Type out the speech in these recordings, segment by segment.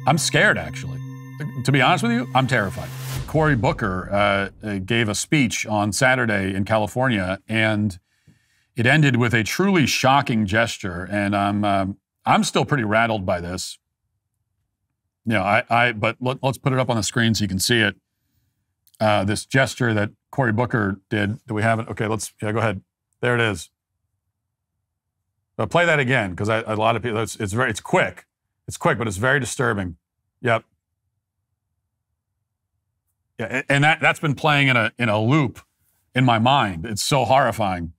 I'm scared, actually. To be honest with you, I'm terrified. Cory Booker gave a speech on Saturday in California, and it ended with a truly shocking gesture. And I'm still pretty rattled by this. You know, but let's put it up on the screen so you can see it. This gesture that Cory Booker did. Do we have it? Okay, go ahead. There it is. Play that again, because a lot of people, it's quick. It's quick, but it's very disturbing. Yep. Yeah, and that's been playing in a loop in my mind. It's so horrifying.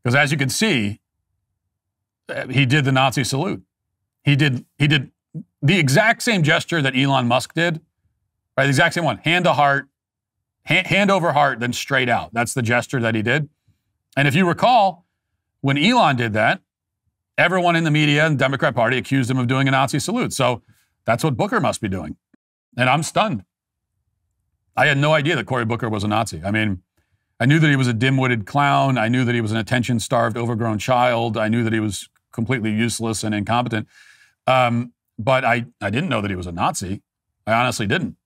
Because as you can see, he did the Nazi salute. He did the exact same gesture that Elon Musk did, right? The exact same one. Hand to heart, hand over heart, then straight out. That's the gesture that he did. And if you recall, when Elon did that, everyone in the media and Democrat Party accused him of doing a Nazi salute. So that's what Booker must be doing. And I'm stunned. I had no idea that Cory Booker was a Nazi. I mean, I knew that he was a dim-witted clown. I knew that he was an attention-starved, overgrown child. I knew that he was completely useless and incompetent. But I didn't know that he was a Nazi. I honestly didn't.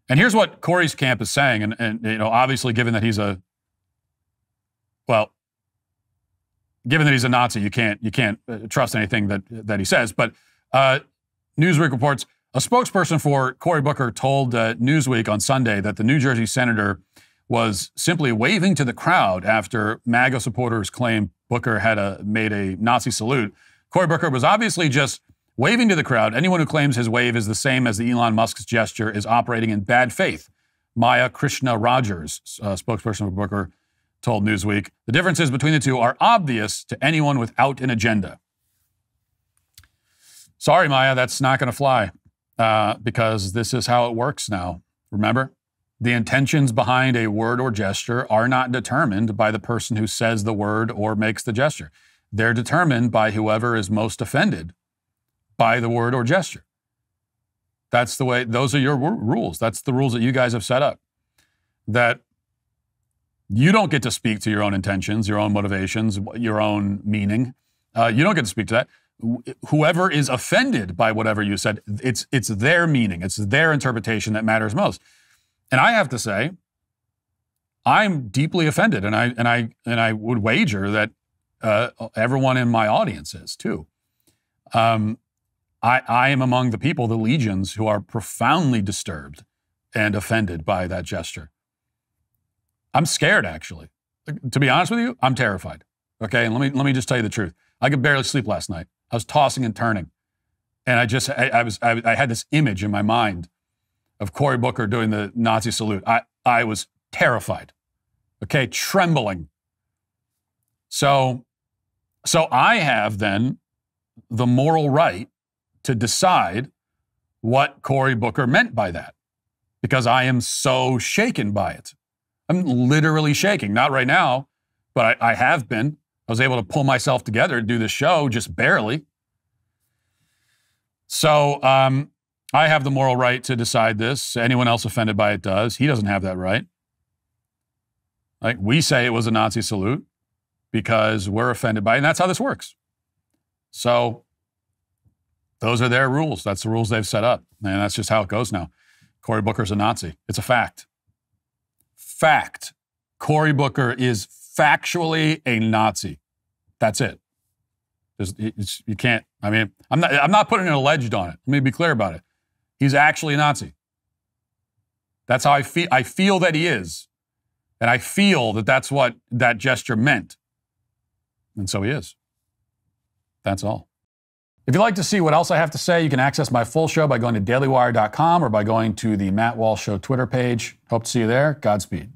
And here's what Cory's camp is saying. And you know, obviously, given that he's a Nazi, you can't trust anything that he says. But Newsweek reports a spokesperson for Cory Booker told Newsweek on Sunday that the New Jersey senator was simply waving to the crowd after MAGA supporters claimed Booker had made a Nazi salute. Cory Booker was obviously just waving to the crowd. Anyone who claims his wave is the same as the Elon Musk's gesture is operating in bad faith. Maya Krishna Rogers, spokesperson for Booker, told Newsweek. The differences between the two are obvious to anyone without an agenda. Sorry, Maya, that's not going to fly because this is how it works now. Remember? The intentions behind a word or gesture are not determined by the person who says the word or makes the gesture. They're determined by whoever is most offended by the word or gesture. That's the way, those are your rules. That's the rules that you guys have set up. That you don't get to speak to your own intentions, your own motivations, your own meaning. You don't get to speak to that. Whoever is offended by whatever you said, it's their meaning, it's their interpretation that matters most. And I have to say, I'm deeply offended, and I would wager that everyone in my audience is too. I am among the people, the legions, who are profoundly disturbed and offended by that gesture. I'm scared, actually. To be honest with you, I'm terrified. Okay, and let me just tell you the truth. I could barely sleep last night. I was tossing and turning, and I had this image in my mind of Cory Booker doing the Nazi salute. I was terrified. Okay, trembling. So I have then the moral right to decide what Cory Booker meant by that, because I am so shaken by it. I'm literally shaking. Not right now, but I have been. I was able to pull myself together to do this show, just barely. So I have the moral right to decide this. Anyone else offended by it does. He doesn't have that right. Like, we say it was a Nazi salute because we're offended by it, and that's how this works. So those are their rules. That's the rules they've set up, and that's just how it goes now. Cory Booker's a Nazi. It's a fact. Fact. Cory Booker is factually a Nazi. That's it. You can't, I mean, I'm not putting an alleged on it. Let me be clear about it. He's actually a Nazi. That's how I feel. I feel that he is. And I feel that that's what that gesture meant. And so he is. That's all. If you'd like to see what else I have to say, you can access my full show by going to dailywire.com or by going to the Matt Walsh Show Twitter page. Hope to see you there. Godspeed.